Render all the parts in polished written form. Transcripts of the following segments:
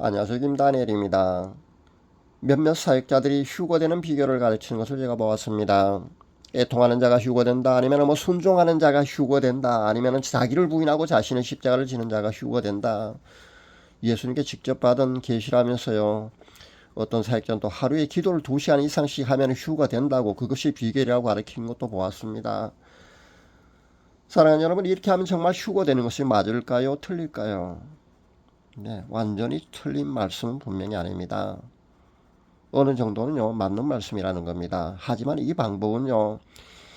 안녕하세요. 김다니엘입니다. 몇몇 사역자들이 휴거되는 비결을 가르치는 것을 제가 보았습니다. 애통하는 자가 휴거된다, 아니면 순종하는 자가 휴거된다, 아니면 자기를 부인하고 자신의 십자가를 지는 자가 휴거된다. 예수님께 직접 받은 계시라면서요. 어떤 사역자는 또 하루에 기도를 2시간 이상씩 하면 휴거된다고, 그것이 비결이라고 가르치는 것도 보았습니다. 사랑하는 여러분, 이렇게 하면 정말 휴거되는 것이 맞을까요? 틀릴까요? 네, 완전히 틀린 말씀은 분명히 아닙니다. 어느 정도는요, 맞는 말씀이라는 겁니다. 하지만 이 방법은요,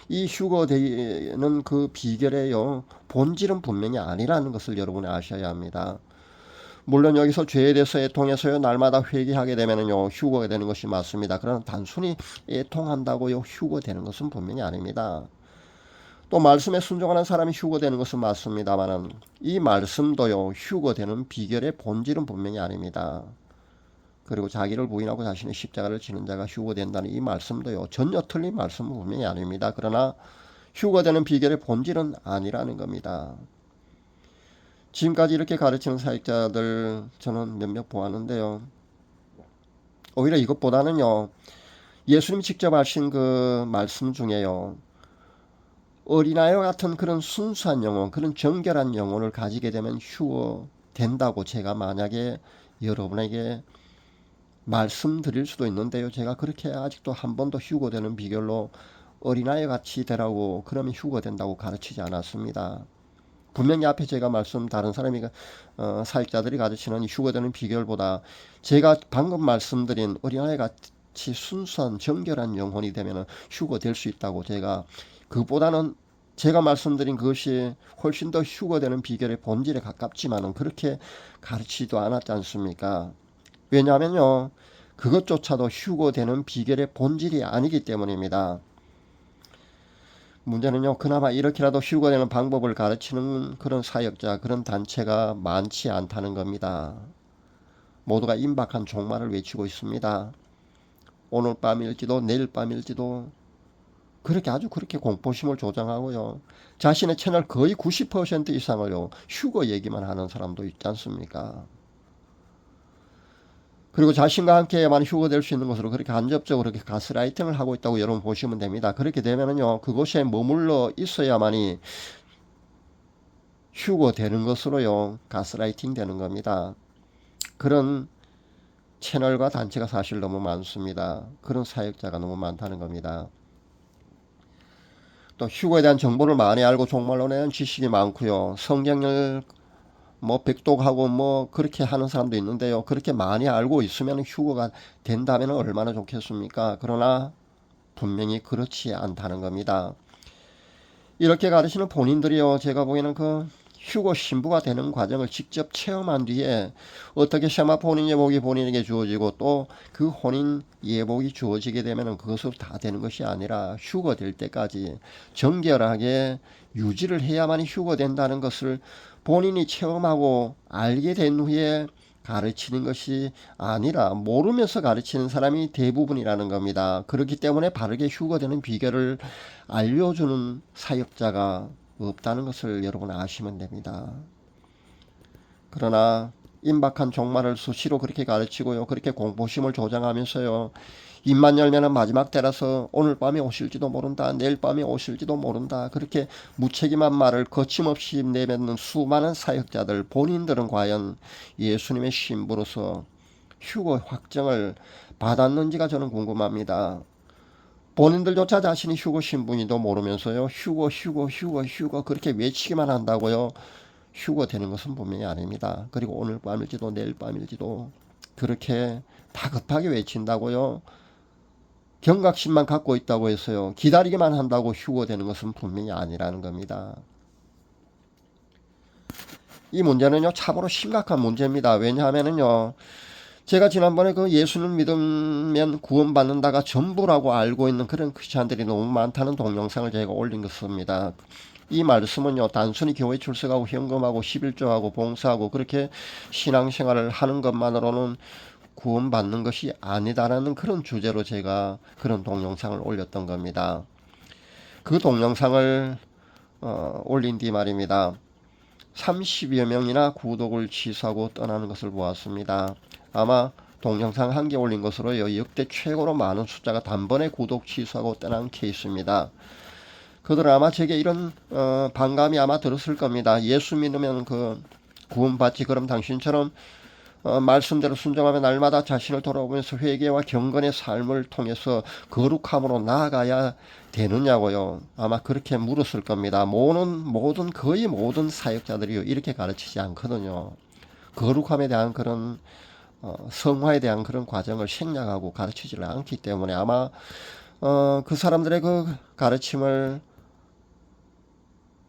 이 휴거되는 그 비결의요, 본질은 분명히 아니라는 것을 여러분이 아셔야 합니다. 물론 여기서 죄에 대해서 애통해서요, 날마다 회개하게 되면요, 휴거가 되는 것이 맞습니다. 그러나 단순히 애통한다고요, 휴거되는 것은 분명히 아닙니다. 또 말씀에 순종하는 사람이 휴거되는 것은 맞습니다만은 이 말씀도요, 휴거되는 비결의 본질은 분명히 아닙니다. 그리고 자기를 부인하고 자신의 십자가를 지는 자가 휴거된다는 이 말씀도요, 전혀 틀린 말씀은 분명히 아닙니다. 그러나 휴거되는 비결의 본질은 아니라는 겁니다. 지금까지 이렇게 가르치는 사역자들 저는 몇몇 보았는데요, 오히려 이것보다는요, 예수님이 직접 하신 그 말씀 중에요, 어린아이와 같은 그런 순수한 영혼, 그런 정결한 영혼을 가지게 되면 휴거된다고 제가 만약에 여러분에게 말씀드릴 수도 있는데요, 제가 그렇게 아직도 한 번도 휴거되는 비결로 어린아이 같이 되라고, 그러면 휴거된다고 가르치지 않았습니다. 분명히 앞에 제가 다른 사람이 사역자들이 가르치는 휴거되는 비결보다 제가 방금 말씀드린 어린아이 같이 순수한 정결한 영혼이 되면 휴거될 수 있다고, 제가 그보다는 제가 말씀드린 그것이 훨씬 더 휴거되는 비결의 본질에 가깝지만은 그렇게 가르치지도 않았지 않습니까? 왜냐하면요, 그것조차도 휴거되는 비결의 본질이 아니기 때문입니다. 문제는요, 그나마 이렇게라도 휴거되는 방법을 가르치는 그런 사역자, 그런 단체가 많지 않다는 겁니다. 모두가 임박한 종말을 외치고 있습니다. 오늘 밤일지도 내일 밤일지도 그렇게 공포심을 조장하고요, 자신의 채널 거의 90% 이상을요, 휴거 얘기만 하는 사람도 있지 않습니까? 그리고 자신과 함께야만 휴거될 수 있는 것으로 그렇게 간접적으로 그렇게 가스라이팅을 하고 있다고 여러분 보시면 됩니다. 그렇게 되면은요, 그곳에 머물러 있어야만이 휴거되는 것으로요, 가스라이팅 되는 겁니다. 그런 채널과 단체가 사실 너무 많습니다. 그런 사역자가 너무 많다는 겁니다. 또 휴거에 대한 정보를 많이 알고 종말론에 대한 지식이 많고요, 성경을 백독하고 그렇게 하는 사람도 있는데요, 그렇게 많이 알고 있으면 휴거가 된다면 얼마나 좋겠습니까? 그러나 분명히 그렇지 않다는 겁니다. 이렇게 가르치는 본인들이요, 제가 보기에는 그 휴거 신부가 되는 과정을 직접 체험한 뒤에 어떻게 세마포 혼인 예복이 본인에게 주어지고 또 그 혼인 예복이 주어지게 되면 그것으로 다 되는 것이 아니라 휴거될 때까지 정결하게 유지를 해야만이 휴거된다는 것을 본인이 체험하고 알게 된 후에 가르치는 것이 아니라 모르면서 가르치는 사람이 대부분이라는 겁니다. 그렇기 때문에 바르게 휴거되는 비결을 알려주는 사역자가 없다는 것을 여러분 아시면 됩니다. 그러나 임박한 종말을 수시로 그렇게 가르치고요, 그렇게 공포심을 조장하면서요, 입만 열면은 마지막 때라서 오늘 밤에 오실지도 모른다, 내일 밤에 오실지도 모른다, 그렇게 무책임한 말을 거침없이 내뱉는 수많은 사역자들, 본인들은 과연 예수님의 신부로서 휴거 확정을 받았는지가 저는 궁금합니다. 본인들조차 자신이 휴거 신분인도 모르면서요, 휴거 그렇게 외치기만 한다고요, 휴거 되는 것은 분명히 아닙니다. 그리고 오늘 밤일지도 내일 밤일지도 그렇게 다급하게 외친다고요, 경각심만 갖고 있다고 해서요, 기다리기만 한다고 휴거 되는 것은 분명히 아니라는 겁니다. 이 문제는요, 참으로 심각한 문제입니다. 왜냐하면요, 제가 지난번에 그 예수를 믿으면 구원받는다가 전부라고 알고 있는 그런 크리스찬들이 너무 많다는 동영상을 제가 올린 것입니다. 이 말씀은요, 단순히 교회 출석하고 현금하고 11조하고 봉사하고 그렇게 신앙생활을 하는 것만으로는 구원받는 것이 아니다라는 그런 주제로 제가 그런 동영상을 올렸던 겁니다. 그 동영상을 올린 뒤 말입니다, 30여 명이나 구독을 취소하고 떠나는 것을 보았습니다. 아마 동영상 한 개 올린 것으로요 역대 최고로 많은 숫자가 단번에 구독 취소하고 떠난 케이스입니다. 그들은 아마 제게 이런 반감이 아마 들었을 겁니다. 예수 믿으면 그 구원받지. 그럼 당신처럼 말씀대로 순종하며 날마다 자신을 돌아보면서 회개와 경건의 삶을 통해서 거룩함으로 나아가야 되느냐고요. 아마 그렇게 물었을 겁니다. 거의 모든 사역자들이 이렇게 가르치지 않거든요. 거룩함에 대한 그런 성화에 대한 그런 과정을 생략하고 가르치지를 않기 때문에 아마 그 사람들의 그 가르침을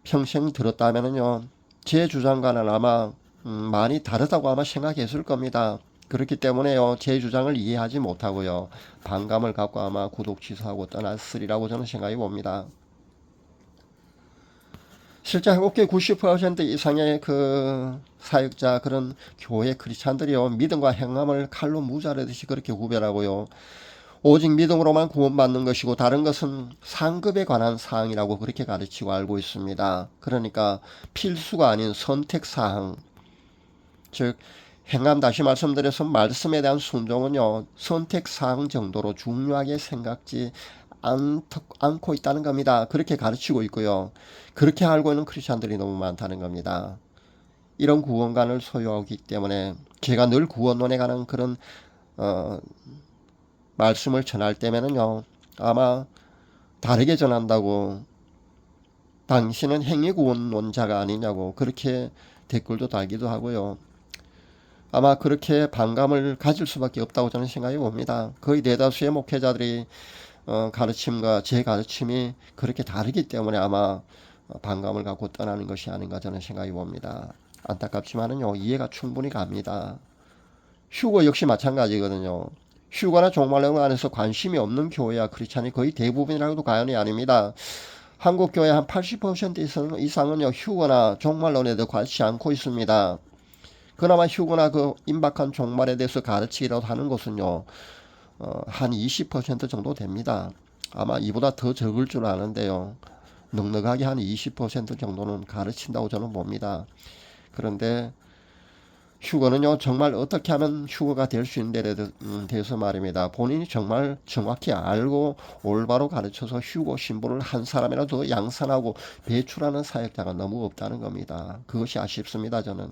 평생 들었다면은요 제 주장과는 아마 많이 다르다고 아마 생각했을 겁니다. 그렇기 때문에요 제 주장을 이해하지 못하고요 반감을 갖고 아마 구독 취소하고 떠났으리라고 저는 생각이 봅니다. 실제 한국계 90% 이상의 그 사역자 그런 교회 크리스찬들이요 믿음과 행함을 칼로 무자르듯이 그렇게 구별하고요 오직 믿음으로만 구원받는 것이고 다른 것은 상급에 관한 사항이라고 그렇게 가르치고 알고 있습니다. 그러니까 필수가 아닌 선택사항, 즉 행함, 다시 말씀드려서 말씀에 대한 순종은요 선택사항 정도로 중요하게 생각지 않고 있다는 겁니다. 그렇게 가르치고 있고요. 그렇게 알고 있는 크리스찬들이 너무 많다는 겁니다. 이런 구원관을 소유하기 때문에 제가 늘 구원론에 관한 그런 말씀을 전할 때면은요 아마 다르게 전한다고 당신은 행위구원론자가 아니냐고 그렇게 댓글도 달기도 하고요. 아마 그렇게 반감을 가질 수밖에 없다고 저는 생각해 봅니다. 거의 대다수의 목회자들이 가르침과 제 가르침이 그렇게 다르기 때문에 아마 반감을 갖고 떠나는 것이 아닌가 저는 생각해 봅니다. 안타깝지만은요 이해가 충분히 갑니다. 휴거 역시 마찬가지거든요. 휴거나 종말론 안에서 관심이 없는 교회와 크리스찬이 거의 대부분이라고도 과언이 아닙니다. 한국 교회 한 80% 이상은요 휴거나 종말론에 대해 관심지 않고 있습니다. 그나마 휴거나 그 임박한 종말에 대해서 가르치기라도 하는 것은요 한 20% 정도 됩니다. 아마 이보다 더 적을 줄 아는데요 넉넉하게 한 20% 정도는 가르친다고 저는 봅니다. 그런데 휴거는요 정말 어떻게 하면 휴거가 될 수 있는 데 대해서 말입니다. 본인이 정말 정확히 알고 올바로 가르쳐서 휴거 신분을 한 사람이라도 양산하고 배출하는 사역자가 너무 없다는 겁니다. 그것이 아쉽습니다. 저는.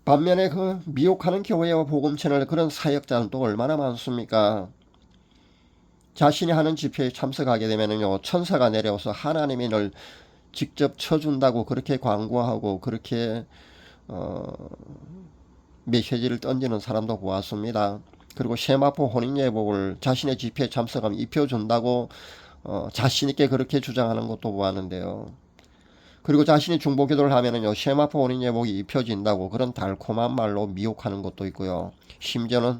반면에 그 미혹하는 교회와 복음 채널 그런 사역자는 또 얼마나 많습니까? 자신이 하는 집회에 참석하게 되면은요 천사가 내려와서 하나님이 널 직접 쳐준다고 그렇게 광고하고 그렇게 메시지를 던지는 사람도 보았습니다. 그리고 세마포 혼인예복을 자신의 집회에 참석하면 입혀준다고 자신있게 그렇게 주장하는 것도 보았는데요. 그리고 자신이 중보기도를 하면은요 세마포 혼인예복이 입혀진다고 그런 달콤한 말로 미혹하는 것도 있고요. 심지어는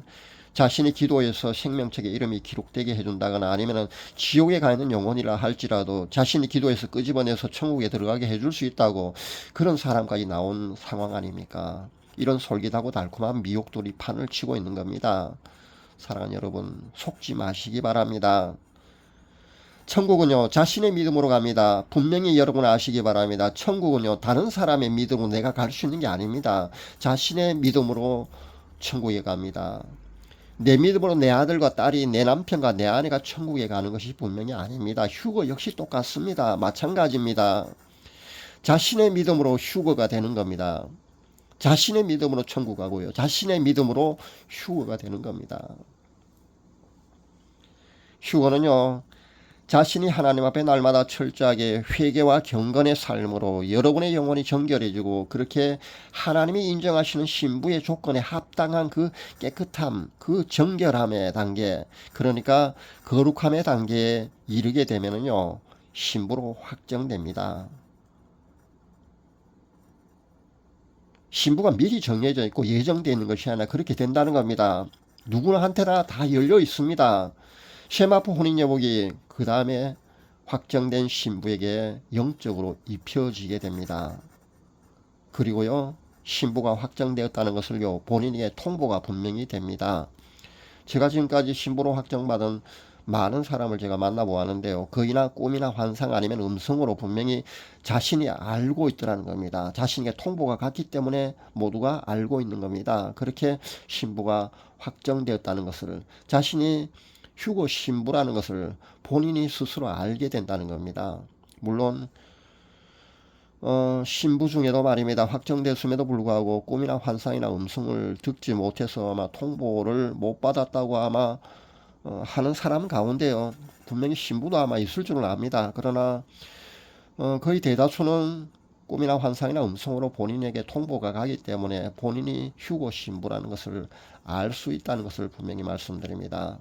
자신이 기도해서 생명책에 이름이 기록되게 해준다거나 아니면은 지옥에 가 있는 영혼이라 할지라도 자신이 기도해서 끄집어내서 천국에 들어가게 해줄 수 있다고 그런 사람까지 나온 상황 아닙니까? 이런 솔깃하고 달콤한 미혹들이 판을 치고 있는 겁니다. 사랑하는 여러분 속지 마시기 바랍니다. 천국은요 자신의 믿음으로 갑니다. 분명히 여러분 아시기 바랍니다. 천국은요 다른 사람의 믿음으로 내가 갈 수 있는 게 아닙니다. 자신의 믿음으로 천국에 갑니다. 내 믿음으로 내 아들과 딸이 내 남편과 내 아내가 천국에 가는 것이 분명히 아닙니다. 휴거 역시 똑같습니다. 마찬가지입니다. 자신의 믿음으로 휴거가 되는 겁니다. 자신의 믿음으로 천국 가고요. 자신의 믿음으로 휴거가 되는 겁니다. 휴거는요 자신이 하나님 앞에 날마다 철저하게 회개와 경건의 삶으로 여러분의 영혼이 정결해지고 그렇게 하나님이 인정하시는 신부의 조건에 합당한 그 깨끗함, 그 정결함의 단계, 그러니까 거룩함의 단계에 이르게 되면은요 신부로 확정됩니다. 신부가 미리 정해져 있고 예정되어 있는 것이 아니라 그렇게 된다는 겁니다. 누구나한테나 다 열려 있습니다. 세마포 혼인예복이 그 다음에 확정된 신부에게 영적으로 입혀지게 됩니다. 그리고요 신부가 확정되었다는 것을요 본인에게 통보가 분명히 됩니다. 제가 지금까지 신부로 확정받은 많은 사람을 제가 만나보았는데요. 거의나 꿈이나 환상 아니면 음성으로 분명히 자신이 알고 있더라는 겁니다. 자신에게 통보가 갔기 때문에 모두가 알고 있는 겁니다. 그렇게 신부가 확정되었다는 것을, 자신이 휴거 신부라는 것을 본인이 스스로 알게 된다는 겁니다. 물론 신부 중에도 말입니다. 확정됐음에도 불구하고 꿈이나 환상이나 음성을 듣지 못해서 아마 통보를 못 받았다고 아마 하는 사람 가운데요. 분명히 신부도 아마 있을 줄은 압니다. 그러나 거의 대다수는 꿈이나 환상이나 음성으로 본인에게 통보가 가기 때문에 본인이 휴거 신부라는 것을 알 수 있다는 것을 분명히 말씀드립니다.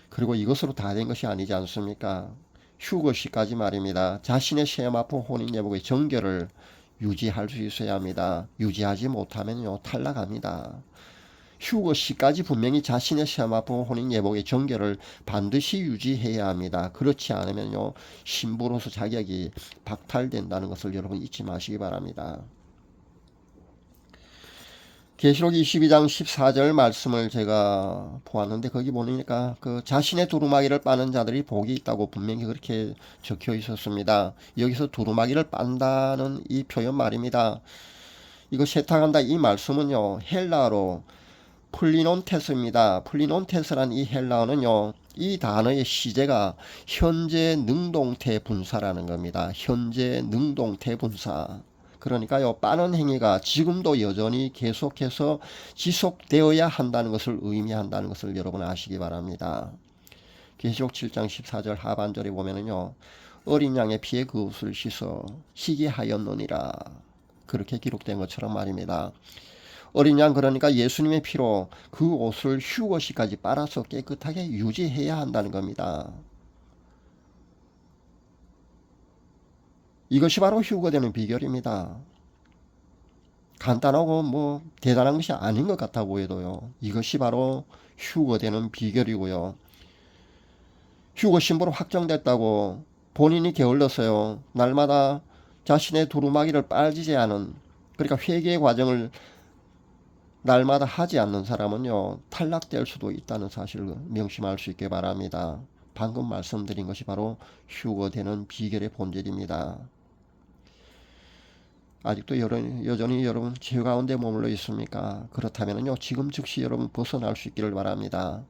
그리고 이것으로 다 된 것이 아니지 않습니까? 휴거 시까지 말입니다. 자신의 시험아픈 혼인예복의 정결을 유지할 수 있어야 합니다. 유지하지 못하면요 탈락합니다. 휴거 시까지 분명히 자신의 시험아픈 혼인예복의 정결을 반드시 유지해야 합니다. 그렇지 않으면요 신부로서 자격이 박탈된다는 것을 여러분 잊지 마시기 바랍니다. 계시록 22장 14절 말씀을 제가 보았는데 거기 보니까 그 자신의 두루마기를 빠는 자들이 복이 있다고 분명히 그렇게 적혀 있었습니다. 여기서 두루마기를 빤다는 이 표현 말입니다. 이거 세탁한다 이 말씀은요 헬라어로 플리논테스입니다. 플리논테스란 이 헬라어는요 이 단어의 시제가 현재 능동태 분사라는 겁니다. 현재 능동태 분사. 그러니까요 빠는 행위가 지금도 여전히 계속해서 지속되어야 한다는 것을 의미한다는 것을 여러분 아시기 바랍니다. 계시록 7장 14절 하반절에 보면은요 어린 양의 피에 그 옷을 씻어 희귀하였느니라 그렇게 기록된 것처럼 말입니다. 어린 양 그러니까 예수님의 피로 그 옷을 휴거시까지 빨아서 깨끗하게 유지해야 한다는 겁니다. 이것이 바로 휴거되는 비결입니다. 간단하고 뭐 대단한 것이 아닌 것 같아 보여도요. 이것이 바로 휴거되는 비결이고요. 휴거 신부로 확정됐다고 본인이 게을러서요. 날마다 자신의 두루마기를 빨지지 않은 그러니까 회개의 과정을 날마다 하지 않는 사람은요. 탈락될 수도 있다는 사실을 명심할 수 있게 바랍니다. 방금 말씀드린 것이 바로 휴거되는 비결의 본질입니다. 아직도 여전히 여러분 죄 가운데 머물러 있습니까? 그렇다면요 지금 즉시 여러분 벗어날 수 있기를 바랍니다.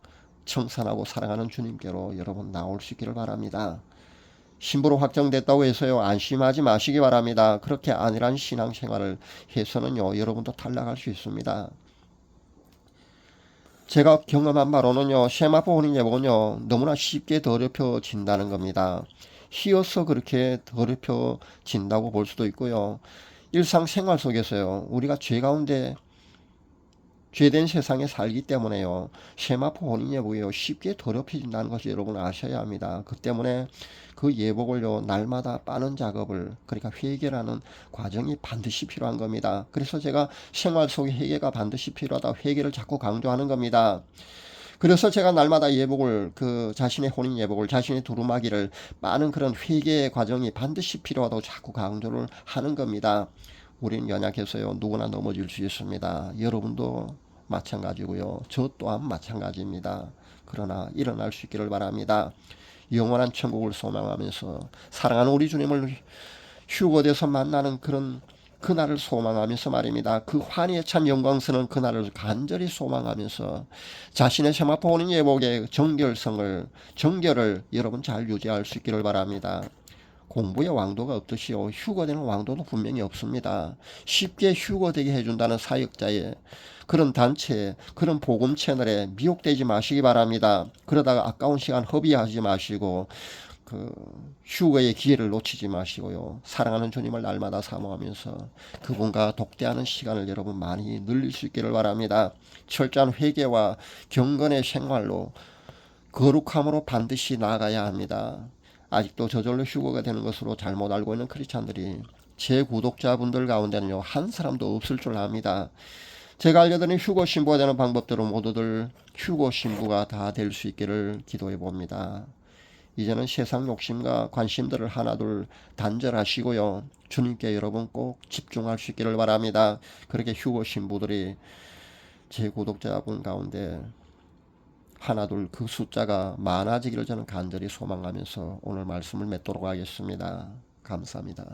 청산하고 사랑하는 주님께로 여러분 나올 수 있기를 바랍니다. 신부로 확정됐다고 해서요 안심하지 마시기 바랍니다. 그렇게 안일한 신앙생활을 해서는요 여러분도 탈락할 수 있습니다. 제가 경험한 바로는요 세마포 혼인예복은요 너무나 쉽게 더럽혀진다는 겁니다. 희어서 그렇게 더럽혀진다고 볼 수도 있고요. 일상생활 속에서요 우리가 죄 가운데 죄된 세상에 살기 때문에요 세마포 혼인예복이요 쉽게 더럽혀진다는 것을 여러분 아셔야 합니다. 그 때문에 그 예복을요 날마다 빠는 작업을 그러니까 회개라는 과정이 반드시 필요한 겁니다. 그래서 제가 생활 속에 회개가 반드시 필요하다 회개를 자꾸 강조하는 겁니다. 그래서 제가 날마다 예복을 그 자신의 혼인 예복을 자신의 두루마기를 빠는 그런 회개의 과정이 반드시 필요하다고 자꾸 강조를 하는 겁니다. 우리는 연약해서요 누구나 넘어질 수 있습니다. 여러분도 마찬가지고요. 저 또한 마찬가지입니다. 그러나 일어날 수 있기를 바랍니다. 영원한 천국을 소망하면서 사랑하는 우리 주님을 휴거돼서 만나는 그런 그날을 소망하면서 말입니다. 그 환희에 찬 영광스러운 그날을 간절히 소망하면서 자신의 세마포 혼인 예복의 정결을 여러분 잘 유지할 수 있기를 바랍니다. 공부의 왕도가 없듯이요 휴거되는 왕도도 분명히 없습니다. 쉽게 휴거되게 해준다는 사역자의 그런 단체에 그런 복음 채널에 미혹되지 마시기 바랍니다. 그러다가 아까운 시간 허비하지 마시고 그 휴거의 기회를 놓치지 마시고요. 사랑하는 주님을 날마다 사모하면서 그분과 독대하는 시간을 여러분 많이 늘릴 수 있기를 바랍니다. 철저한 회개와 경건의 생활로 거룩함으로 반드시 나아가야 합니다. 아직도 저절로 휴거가 되는 것으로 잘못 알고 있는 크리스찬들이 제 구독자분들 가운데는요 한 사람도 없을 줄 압니다. 제가 알려드린 휴거 신부가 되는 방법대로 모두들 휴거 신부가 다 될 수 있기를 기도해 봅니다. 이제는 세상 욕심과 관심들을 하나둘 단절하시고요. 주님께 여러분 꼭 집중할 수 있기를 바랍니다. 그렇게 휴거 신부들이 제 구독자분 가운데 하나둘 그 숫자가 많아지기를 저는 간절히 소망하면서 오늘 말씀을 맺도록 하겠습니다. 감사합니다.